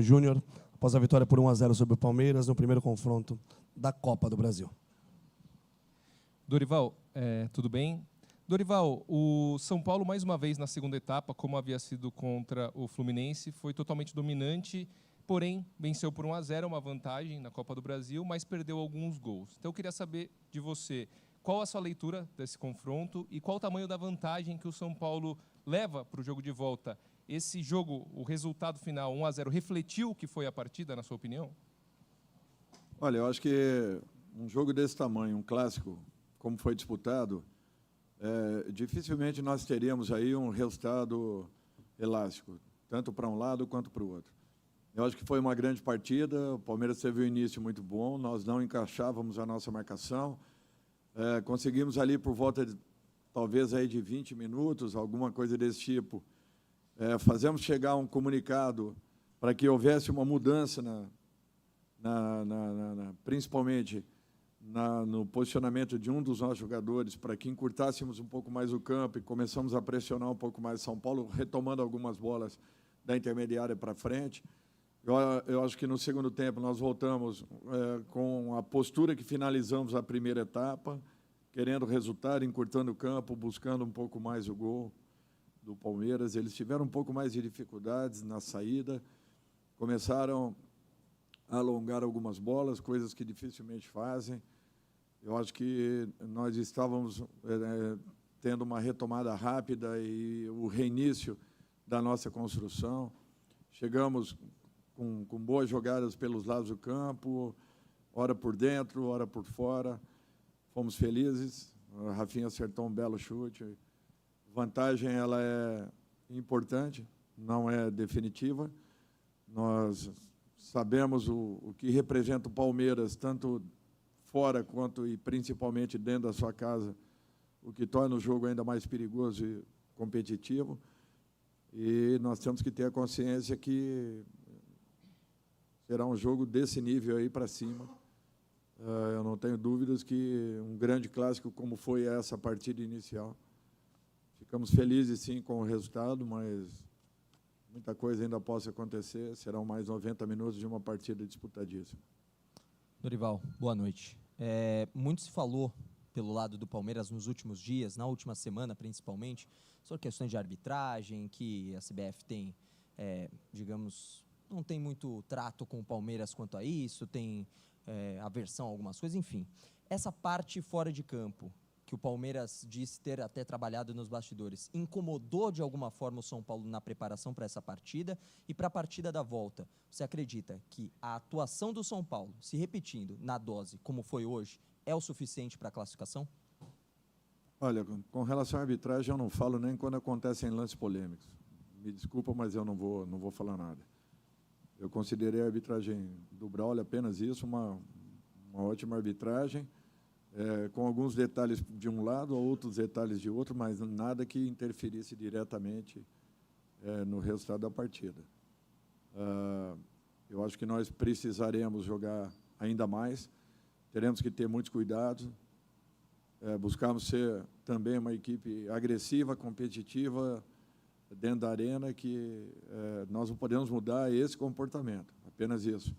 Júnior, após a vitória por 1-0 sobre o Palmeiras no primeiro confronto da Copa do Brasil. Dorival, tudo bem? Dorival, o São Paulo, mais uma vez na segunda etapa, como havia sido contra o Fluminense, foi totalmente dominante, porém venceu por 1-0, uma vantagem na Copa do Brasil, mas perdeu alguns gols. Então eu queria saber de você, qual a sua leitura desse confronto e qual o tamanho da vantagem que o São Paulo leva para o jogo de volta? Esse jogo, o resultado final 1-0, refletiu o que foi a partida, na sua opinião? Olha, eu acho que um jogo desse tamanho, um clássico, como foi disputado, dificilmente nós teríamos aí um resultado elástico, tanto para um lado quanto para o outro. Eu acho que foi uma grande partida, o Palmeiras teve um início muito bom, nós não encaixávamos a nossa marcação, conseguimos ali por volta de, talvez aí de 20 minutos, alguma coisa desse tipo, fazemos chegar um comunicado para que houvesse uma mudança, principalmente no posicionamento de um dos nossos jogadores, para que encurtássemos um pouco mais o campo e começamos a pressionar um pouco mais São Paulo, retomando algumas bolas da intermediária para frente. Eu acho que no segundo tempo nós voltamos com a postura que finalizamos a primeira etapa, querendo resultado, encurtando o campo, buscando um pouco mais o gol do Palmeiras. Eles tiveram um pouco mais de dificuldades na saída, começaram a alongar algumas bolas, coisas que dificilmente fazem. Eu acho que nós estávamos tendo uma retomada rápida e o reinício da nossa construção. Chegamos com boas jogadas pelos lados do campo, ora por dentro, ora por fora. Fomos felizes. A Rafinha acertou um belo chute. Vantagem, ela é importante, não é definitiva. Nós sabemos o que representa o Palmeiras, tanto fora quanto e principalmente dentro da sua casa, o que torna o jogo ainda mais perigoso e competitivo. E nós temos que ter a consciência que será um jogo desse nível aí para cima. Eu não tenho dúvidas que um grande clássico como foi essa partida inicial. Ficamos felizes, sim, com o resultado, mas muita coisa ainda possa acontecer. Serão mais 90 minutos de uma partida disputadíssima. Dorival, boa noite. Muito se falou pelo lado do Palmeiras nos últimos dias, na última semana principalmente, sobre questões de arbitragem, que a CBF tem, digamos, não tem muito trato com o Palmeiras quanto a isso, tem aversão a algumas coisas, enfim. Essa parte fora de campo, que o Palmeiras disse ter até trabalhado nos bastidores, incomodou de alguma forma o São Paulo na preparação para essa partida e para a partida da volta? Você acredita que a atuação do São Paulo, se repetindo na dose como foi hoje, é o suficiente para a classificação? Olha, com relação à arbitragem, eu não falo nem quando acontecem lances polêmicos. Me desculpa, mas eu não vou falar nada. Eu considerei a arbitragem do Braulio apenas isso, uma ótima arbitragem, com alguns detalhes de um lado, outros detalhes de outro, mas nada que interferisse diretamente no resultado da partida. Eu acho que nós precisaremos jogar ainda mais, teremos que ter muitos cuidados, buscarmos ser também uma equipe agressiva, competitiva, dentro da arena, que nós não podemos mudar esse comportamento, apenas isso.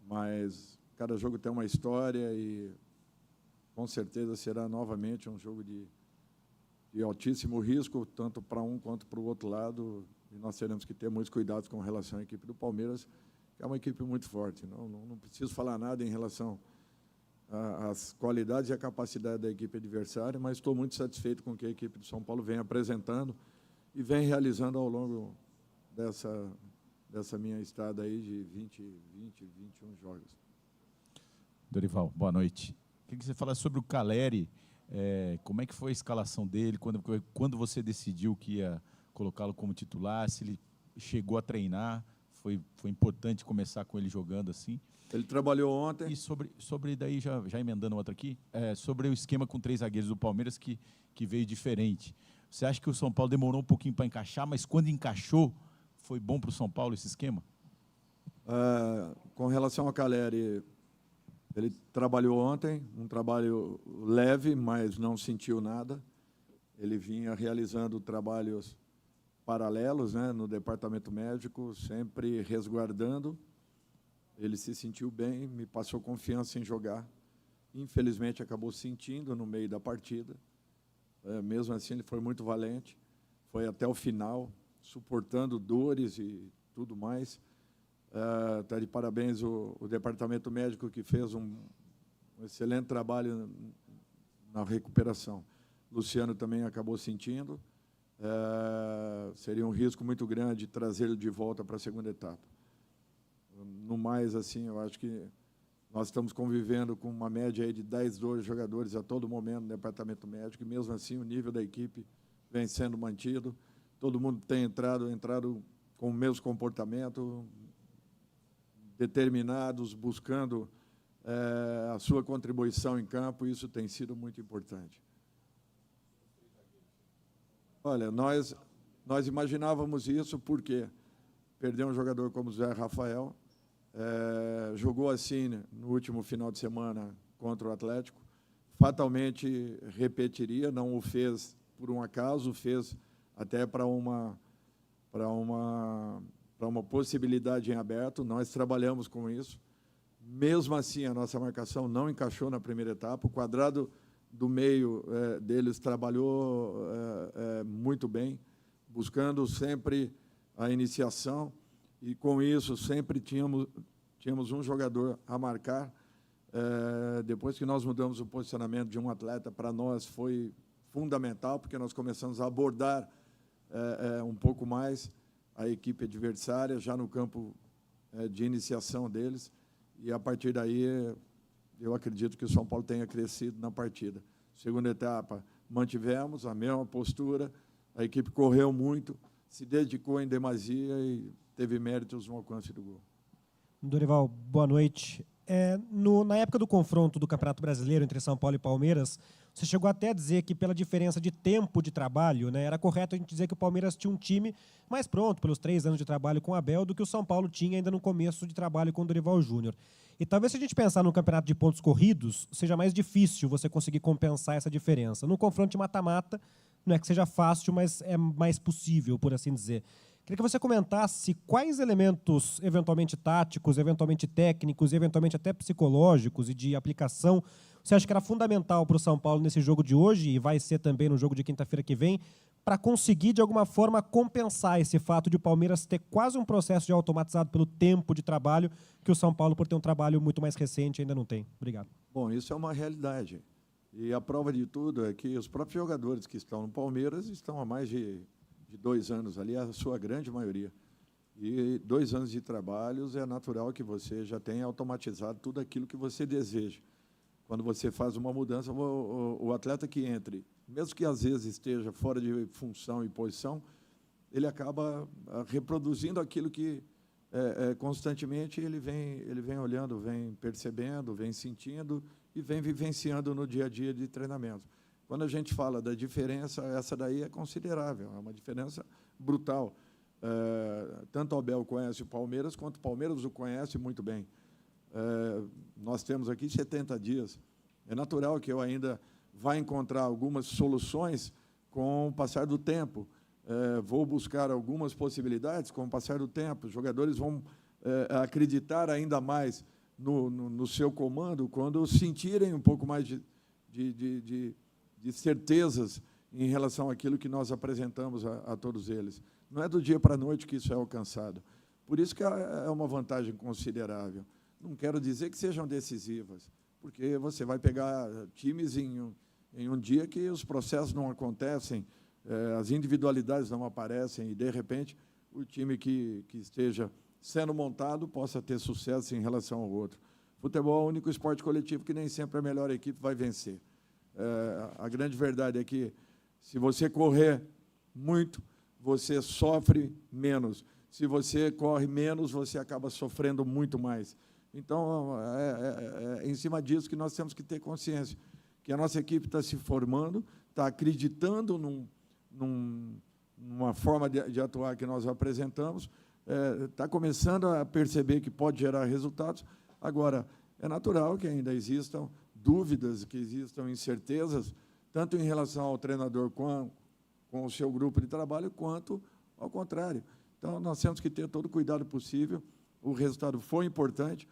Mas cada jogo tem uma história e, com certeza, será novamente um jogo de altíssimo risco, tanto para um quanto para o outro lado, e nós teremos que ter muitos cuidados com relação à equipe do Palmeiras, que é uma equipe muito forte. Não preciso falar nada em relação às qualidades e à capacidade da equipe adversária, mas estou muito satisfeito com o que a equipe do São Paulo vem apresentando e vem realizando ao longo dessa minha estada aí de 21 jogos. Dorival, boa noite. Queria que você falasse sobre o Calleri, como é que foi a escalação dele, quando você decidiu que ia colocá-lo como titular, se ele chegou a treinar, foi importante começar com ele jogando assim. Ele trabalhou ontem. E sobre daí, já emendando outra aqui, sobre o esquema com 3 zagueiros do Palmeiras que veio diferente. Você acha que o São Paulo demorou um pouquinho para encaixar, mas quando encaixou, foi bom para o São Paulo esse esquema? Com relação ao Calleri, ele trabalhou ontem, um trabalho leve, mas não sentiu nada. Ele vinha realizando trabalhos paralelos, né, no departamento médico, sempre resguardando. Ele se sentiu bem, me passou confiança em jogar. Infelizmente, acabou sentindo no meio da partida. Mesmo assim, ele foi muito valente, foi até o final, suportando dores e tudo mais. Está de parabéns o departamento médico, que fez um excelente trabalho na recuperação. Luciano também acabou sentindo. Seria um risco muito grande trazê-lo de volta para a segunda etapa. No mais, assim, eu acho que nós estamos convivendo com uma média aí de 10, 12 jogadores a todo momento no departamento médico, e mesmo assim o nível da equipe vem sendo mantido. Todo mundo tem entrado com o mesmo comportamento, determinados, buscando a sua contribuição em campo, e isso tem sido muito importante. Olha, nós imaginávamos isso porque perder um jogador como o Zé Rafael, jogou assim no último final de semana contra o Atlético, fatalmente repetiria, não o fez por um acaso, fez até para uma possibilidade em aberto. Nós trabalhamos com isso. Mesmo assim, a nossa marcação não encaixou na primeira etapa. O quadrado do meio deles trabalhou muito bem, buscando sempre a iniciação, e com isso sempre tínhamos um jogador a marcar. Depois que nós mudamos o posicionamento de um atleta, para nós foi fundamental, porque nós começamos a abordar um pouco mais a equipe adversária, já no campo de iniciação deles, e a partir daí eu acredito que o São Paulo tenha crescido na partida. Segunda etapa, mantivemos a mesma postura, a equipe correu muito, se dedicou em demasia e teve méritos no alcance do gol. Dorival, boa noite. Na época do confronto do Campeonato Brasileiro entre São Paulo e Palmeiras, você chegou até a dizer que, pela diferença de tempo de trabalho, né, era correto a gente dizer que o Palmeiras tinha um time mais pronto pelos 3 anos de trabalho com o Abel do que o São Paulo tinha ainda no começo de trabalho com o Dorival Júnior. E talvez, se a gente pensar no campeonato de pontos corridos, seja mais difícil você conseguir compensar essa diferença. No confronto de mata-mata, não é que seja fácil, mas é mais possível, por assim dizer. Queria que você comentasse quais elementos, eventualmente táticos, eventualmente técnicos, eventualmente até psicológicos e de aplicação, você acha que era fundamental para o São Paulo nesse jogo de hoje, e vai ser também no jogo de quinta-feira que vem, para conseguir, de alguma forma, compensar esse fato de o Palmeiras ter quase um processo de automatizado pelo tempo de trabalho, que o São Paulo, por ter um trabalho muito mais recente, ainda não tem? Obrigado. Bom, isso é uma realidade. E a prova de tudo é que os próprios jogadores que estão no Palmeiras estão há mais de 2 anos ali, a sua grande maioria. E 2 anos de trabalhos, é natural que você já tenha automatizado tudo aquilo que você deseja. Quando você faz uma mudança, o atleta que entre, mesmo que às vezes esteja fora de função e posição, ele acaba reproduzindo aquilo que constantemente ele vem olhando, vem percebendo, vem sentindo e vem vivenciando no dia a dia de treinamento. Quando a gente fala da diferença, essa daí é considerável, é uma diferença brutal. Tanto o Abel conhece o Palmeiras, quanto o Palmeiras o conhece muito bem. Nós temos aqui 70 dias. É natural que eu ainda vá encontrar algumas soluções com o passar do tempo. Vou buscar algumas possibilidades com o passar do tempo. Os jogadores vão acreditar ainda mais no seu comando quando sentirem um pouco mais de certezas em relação àquilo que nós apresentamos a todos eles. Não é do dia para a noite que isso é alcançado. Por isso que é uma vantagem considerável. Não quero dizer que sejam decisivas, porque você vai pegar times em um dia que os processos não acontecem, as individualidades não aparecem, e, de repente, o time que esteja sendo montado possa ter sucesso em relação ao outro. Futebol é o único esporte coletivo que nem sempre a melhor equipe vai vencer. A grande verdade é que, se você correr muito, você sofre menos. Se você corre menos, você acaba sofrendo muito mais. Então, é em cima disso que nós temos que ter consciência, que a nossa equipe está se formando, está acreditando numa forma de atuar que nós apresentamos, está começando a perceber que pode gerar resultados. Agora, é natural que ainda existam dúvidas, que existam incertezas, tanto em relação ao treinador com o seu grupo de trabalho, quanto Ao contrário. Então, nós temos que ter todo o cuidado possível. O resultado foi importante,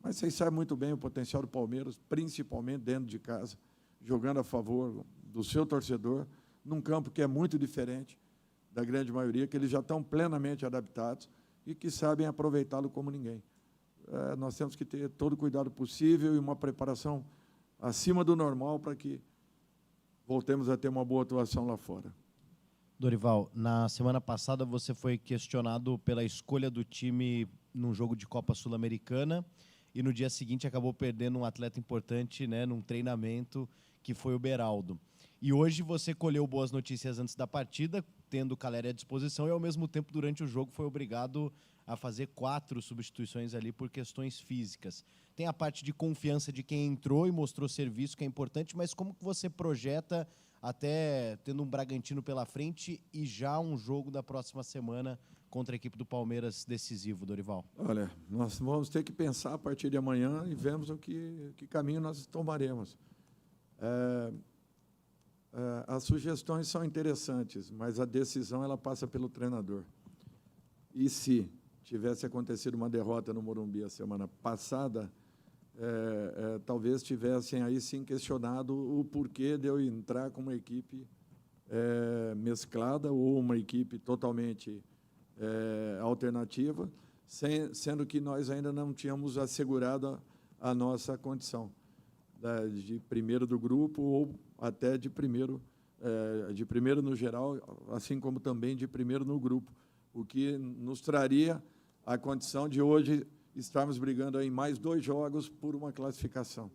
mas vocês sabem muito bem o potencial do Palmeiras, principalmente dentro de casa, jogando a favor do seu torcedor, num campo que é muito diferente da grande maioria, que eles já estão plenamente adaptados e que sabem aproveitá-lo como ninguém. Nós temos que ter todo o cuidado possível e uma preparação acima do normal para que voltemos a ter uma boa atuação lá fora. Dorival, na semana passada você foi questionado pela escolha do time num jogo de Copa Sul-Americana e no dia seguinte acabou perdendo um atleta importante, né, num treinamento, que foi o Beraldo. E hoje você colheu boas notícias antes da partida, tendo o Calleri à disposição, e ao mesmo tempo, durante o jogo, foi obrigado a fazer 4 substituições ali por questões físicas. Tem a parte de confiança de quem entrou e mostrou serviço, que é importante, mas como que você projeta, até tendo um Bragantino pela frente e já um jogo da próxima semana contra a equipe do Palmeiras decisivo, Dorival? Olha, nós vamos ter que pensar a partir de amanhã e vemos que caminho nós tomaremos. As sugestões são interessantes, mas a decisão ela passa pelo treinador. E se tivesse acontecido uma derrota no Morumbi a semana passada, talvez tivessem aí sim questionado o porquê de eu entrar com uma equipe mesclada ou uma equipe totalmente alternativa, sendo que nós ainda não tínhamos assegurado a nossa condição de primeiro do grupo ou até de primeiro no geral, assim como também de primeiro no grupo, o que nos traria a condição de hoje estarmos brigando em mais 2 jogos por uma classificação.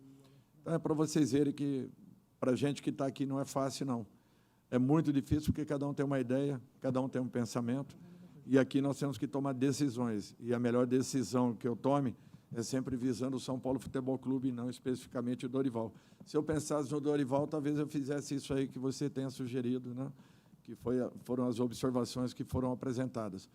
Então, é para vocês verem que, para a gente que está aqui, não é fácil, não. É muito difícil, porque cada um tem uma ideia, cada um tem um pensamento, e aqui nós temos que tomar decisões, e a melhor decisão que eu tome é sempre visando o São Paulo Futebol Clube e não especificamente o Dorival. Se eu pensasse no Dorival, talvez eu fizesse isso aí que você tenha sugerido, né? Que foram as observações que foram apresentadas.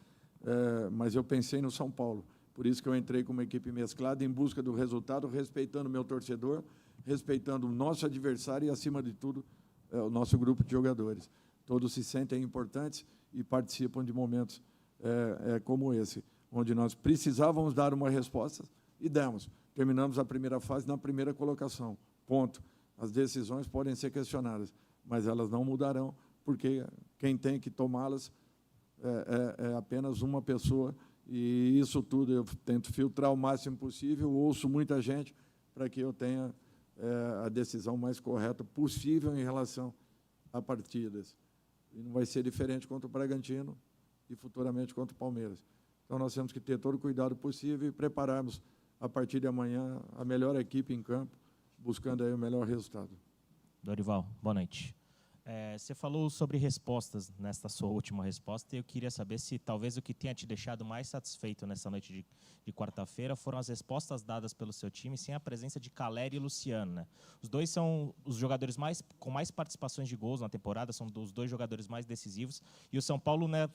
Mas eu pensei no São Paulo. Por isso que eu entrei com uma equipe mesclada em busca do resultado, respeitando o meu torcedor, respeitando o nosso adversário e, acima de tudo, o nosso grupo de jogadores. Todos se sentem importantes e participam de momentos como esse, onde nós precisávamos dar uma resposta e demos. Terminamos a primeira fase na primeira colocação. Ponto. As decisões podem ser questionadas, mas elas não mudarão, porque quem tem que tomá-las é apenas uma pessoa, e isso tudo eu tento filtrar o máximo possível, ouço muita gente para que eu tenha a decisão mais correta possível em relação a partidas. E não vai ser diferente contra o Bragantino e futuramente contra o Palmeiras. Então, nós temos que ter todo o cuidado possível e prepararmos, a partir de amanhã, a melhor equipe em campo, buscando aí o melhor resultado. Dorival, boa noite. Você falou sobre respostas nesta sua última resposta, e eu queria saber se talvez o que tenha te deixado mais satisfeito nessa noite de quarta-feira foram as respostas dadas pelo seu time sem a presença de Calleri e Luciano, né? Os dois são os jogadores com mais participações de gols na temporada, são os 2 jogadores mais decisivos, e o São Paulo, né,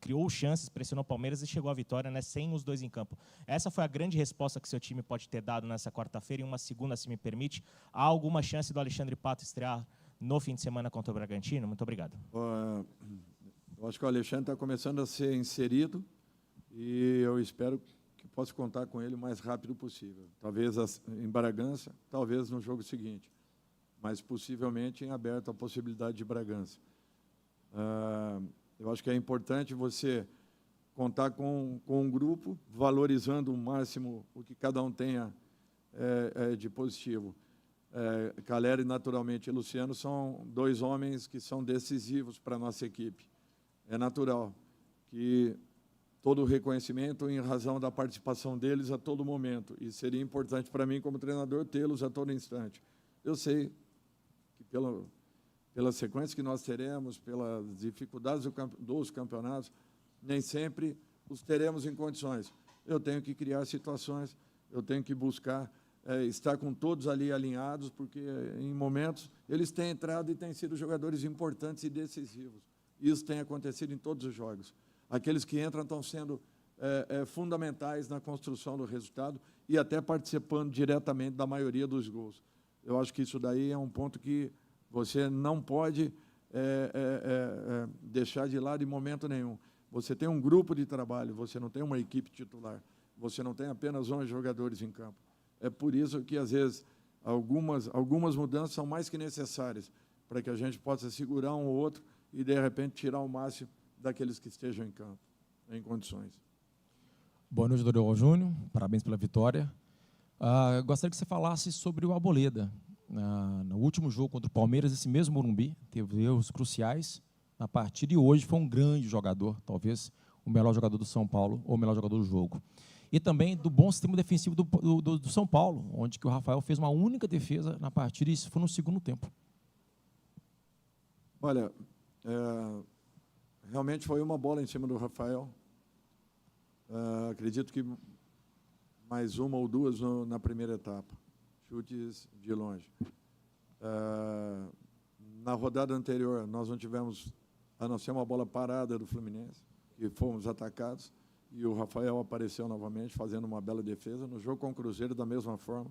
criou chances, pressionou o Palmeiras e chegou à vitória, né, sem os 2 em campo. Essa foi a grande resposta que seu time pode ter dado nessa quarta-feira, e uma segunda, se me permite. Há alguma chance do Alexandre Pato estrear no fim de semana contra o Bragantino? Muito obrigado. Eu acho que o Alexandre está começando a ser inserido e eu espero que possa contar com ele o mais rápido possível. Talvez em Bragança, talvez no jogo seguinte, mas possivelmente em aberto a possibilidade de Bragança. Eu acho que é importante você contar com um grupo, valorizando o máximo o que cada um tenha de positivo. Calleri, naturalmente, e Luciano são 2 homens que são decisivos para a nossa equipe. É natural que todo o reconhecimento em razão da participação deles a todo momento, e seria importante para mim, como treinador, tê-los a todo instante. Eu sei que pela sequência que nós teremos, pelas dificuldades dos campeonatos, nem sempre os teremos em condições. Eu tenho que criar situações, eu tenho que buscar estar com todos ali alinhados, porque em momentos eles têm entrado e têm sido jogadores importantes e decisivos. Isso tem acontecido em todos os jogos. Aqueles que entram estão sendo fundamentais na construção do resultado e até participando diretamente da maioria dos gols. Eu acho que isso daí é um ponto que você não pode deixar de lado em momento nenhum. Você tem um grupo de trabalho, você não tem uma equipe titular, você não tem apenas 11 jogadores em campo. É por isso que, às vezes, algumas mudanças são mais que necessárias para que a gente possa segurar um ou outro e, de repente, tirar o máximo daqueles que estejam em campo, em condições. Boa noite, Dorival Júnior. Parabéns pela vitória. Gostaria que você falasse sobre o Arboleda. No último jogo contra o Palmeiras, esse mesmo Morumbi, teve erros cruciais na partida e hoje foi um grande jogador, talvez o melhor jogador do São Paulo ou o melhor jogador do jogo. E também do bom sistema defensivo do São Paulo, onde que o Rafael fez uma única defesa na partida e isso foi no segundo tempo. Olha, realmente foi uma bola em cima do Rafael. Acredito que mais uma ou duas na primeira etapa. Chutes de longe. Na rodada anterior, nós não tivemos, a não ser uma bola parada do Fluminense, e fomos atacados, e o Rafael apareceu novamente, fazendo uma bela defesa. No jogo com o Cruzeiro, da mesma forma,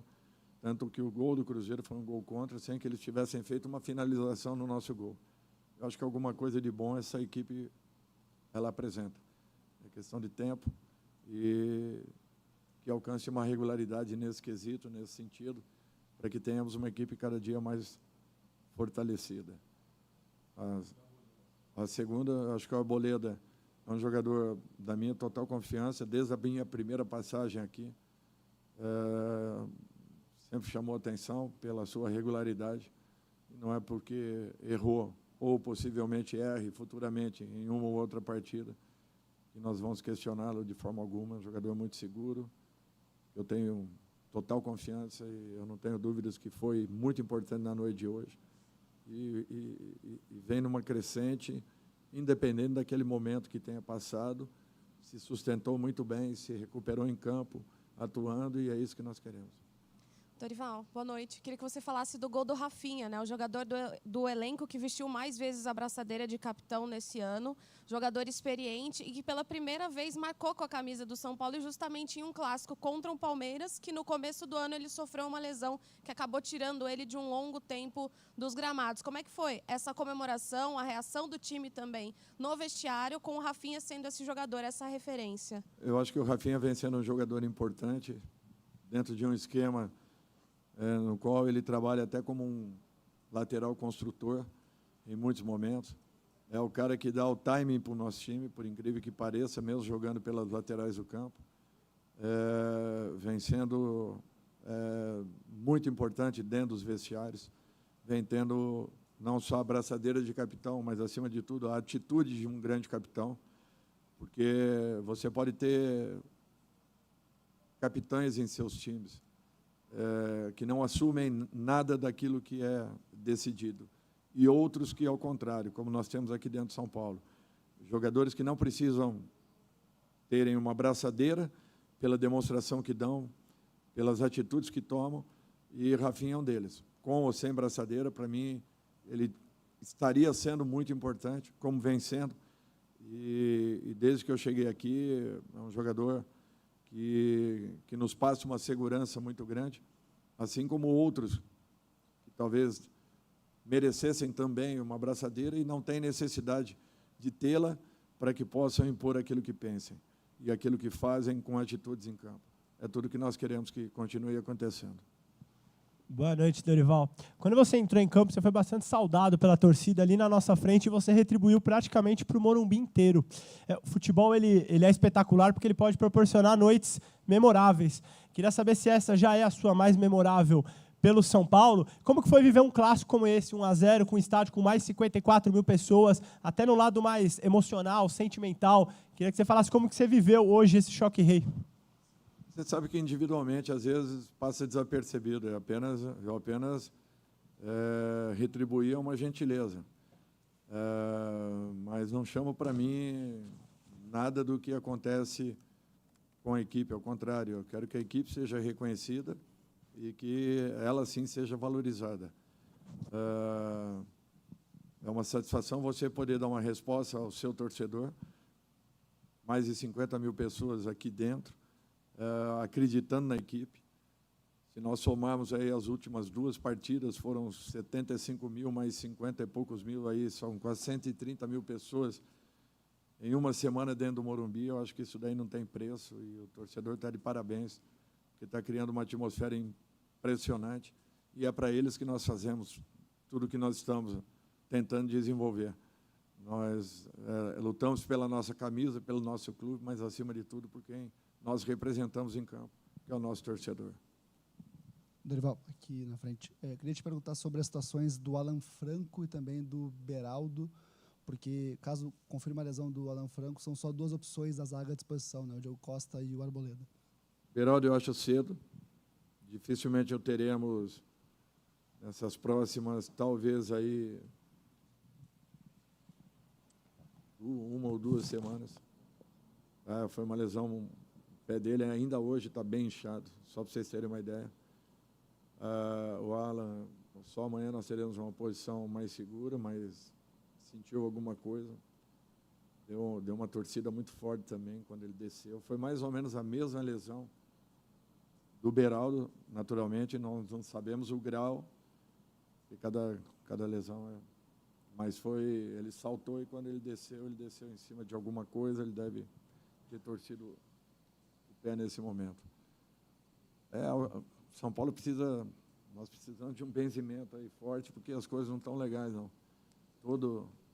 tanto que o gol do Cruzeiro foi um gol contra, sem que eles tivessem feito uma finalização no nosso gol. Eu acho que alguma coisa de bom essa equipe ela apresenta. É questão de tempo e que alcance uma regularidade nesse quesito, nesse sentido, para que tenhamos uma equipe cada dia mais fortalecida. A segunda, acho que o Arboleda é um jogador da minha total confiança, desde a minha primeira passagem aqui. Sempre chamou atenção pela sua regularidade. Não é porque errou ou possivelmente erre futuramente em uma ou outra partida que nós vamos questioná-lo de forma alguma. É um jogador muito seguro. Eu tenho total confiança e eu não tenho dúvidas que foi muito importante na noite de hoje. E vem numa crescente, independente daquele momento que tenha passado, se sustentou muito bem, se recuperou em campo, atuando, e é isso que nós queremos. Dorival, boa noite. Queria que você falasse do gol do Rafinha, né? O jogador do elenco que vestiu mais vezes a braçadeira de capitão nesse ano, jogador experiente e que pela primeira vez marcou com a camisa do São Paulo e justamente em um clássico contra o Palmeiras, que no começo do ano ele sofreu uma lesão que acabou tirando ele de um longo tempo dos gramados. Como é que foi essa comemoração, a reação do time também no vestiário, com o Rafinha sendo esse jogador, essa referência? Eu acho que o Rafinha vem sendo um jogador importante dentro de um esquema no qual ele trabalha até como um lateral construtor em muitos momentos. É o cara que dá o timing para o nosso time, por incrível que pareça, mesmo jogando pelas laterais do campo. Vem sendo muito importante dentro dos vestiários, vem tendo não só a braçadeira de capitão, mas, acima de tudo, a atitude de um grande capitão, porque você pode ter capitães em seus times, que não assumem nada daquilo que é decidido, e outros que, ao contrário, como nós temos aqui dentro de São Paulo, jogadores que não precisam terem uma braçadeira pela demonstração que dão, pelas atitudes que tomam, e Rafinha é um deles. Com ou sem braçadeira, para mim, ele estaria sendo muito importante, como vem sendo, e desde que eu cheguei aqui, é um jogador que nos passa uma segurança muito grande, assim como outros que talvez merecessem também uma braçadeira e não têm necessidade de tê-la para que possam impor aquilo que pensem e aquilo que fazem com atitudes em campo. É tudo que nós queremos que continue acontecendo. Boa noite, Dorival. Quando você entrou em campo, você foi bastante saudado pela torcida ali na nossa frente e você retribuiu praticamente para o Morumbi inteiro. O futebol ele é espetacular porque ele pode proporcionar noites memoráveis. Queria saber se essa já é a sua mais memorável pelo São Paulo. Como que foi viver um clássico como esse, 1-0, com um estádio com mais de 54 mil pessoas, até no lado mais emocional, sentimental? Queria que você falasse como que você viveu hoje esse choque rei. Você sabe que individualmente, às vezes, passa desapercebido. Eu apenas retribuía uma gentileza. Mas não chamo para mim nada do que acontece com a equipe. Ao contrário, eu quero que a equipe seja reconhecida e que ela, sim, seja valorizada. É uma satisfação você poder dar uma resposta ao seu torcedor. Mais de 50 mil pessoas aqui dentro, acreditando na equipe. Se nós somarmos aí as últimas duas partidas, foram 75 mil, mais 50 e poucos mil, aí são quase 130 mil pessoas em uma semana dentro do Morumbi. Eu acho que isso daí não tem preço e o torcedor está de parabéns, porque está criando uma atmosfera impressionante e é para eles que nós fazemos tudo que nós estamos tentando desenvolver. Nós lutamos pela nossa camisa, pelo nosso clube, mas, acima de tudo, por quem nós representamos em campo, que é o nosso torcedor. Dorival, aqui na frente. Queria te perguntar sobre as situações do Alan Franco e também do Beraldo, porque, caso confirme a lesão do Alan Franco, são só 2 opções da zaga à disposição, né? O Diogo Costa e o Arboleda. Beraldo, eu acho cedo. Dificilmente eu teremos, nessas próximas, talvez, aí, 1 ou 2 semanas. Foi uma lesão, o pé dele ainda hoje está bem inchado, só para vocês terem uma ideia. O Alan, só amanhã nós teremos uma posição mais segura, mas sentiu alguma coisa. Deu uma torcida muito forte também quando ele desceu. Foi mais ou menos a mesma lesão do Beraldo, naturalmente. Nós não sabemos o grau, porque cada lesão é... Mas ele saltou e quando ele desceu em cima de alguma coisa, ele deve ter torcido o pé nesse momento. São Paulo nós precisamos de um benzimento aí forte, porque as coisas não estão legais, não.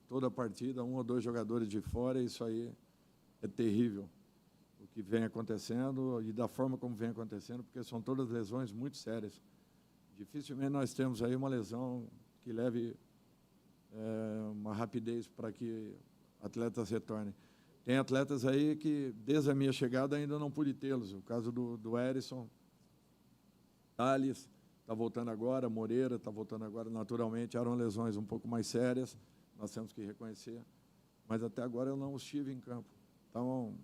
Toda partida, 1 ou 2 jogadores de fora, isso aí é terrível, o que vem acontecendo e da forma como vem acontecendo, porque são todas lesões muito sérias. Dificilmente nós temos aí uma lesão que leve uma rapidez para que atletas retornem. Tem atletas aí que, desde a minha chegada, ainda não pude tê-los. O caso do Erisson, Thales está voltando agora, Moreira está voltando agora. Naturalmente, eram lesões um pouco mais sérias, nós temos que reconhecer. Mas até agora eu não estive em campo. Então,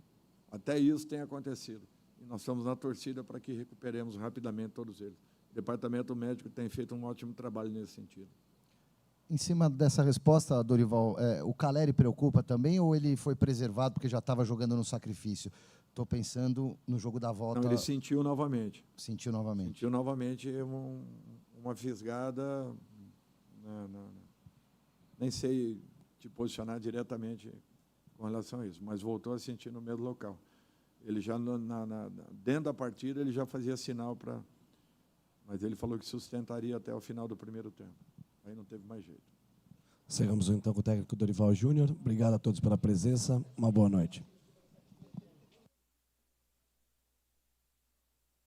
até isso tem acontecido. E nós estamos na torcida para que recuperemos rapidamente todos eles. O departamento médico tem feito um ótimo trabalho nesse sentido. Em cima dessa resposta, Dorival, o Caleri preocupa também ou ele foi preservado porque já estava jogando no sacrifício? Estou pensando no jogo da volta. Não, ele sentiu novamente. Sentiu novamente. Sentiu novamente uma fisgada. Nem sei te posicionar diretamente com relação a isso, mas voltou a sentir no mesmo local. Ele já, dentro da partida, ele já fazia sinal para... Mas ele falou que sustentaria até o final do primeiro tempo. Aí não teve mais jeito. Chegamos então com o técnico Dorival Júnior. Obrigado a todos pela presença. Uma boa noite.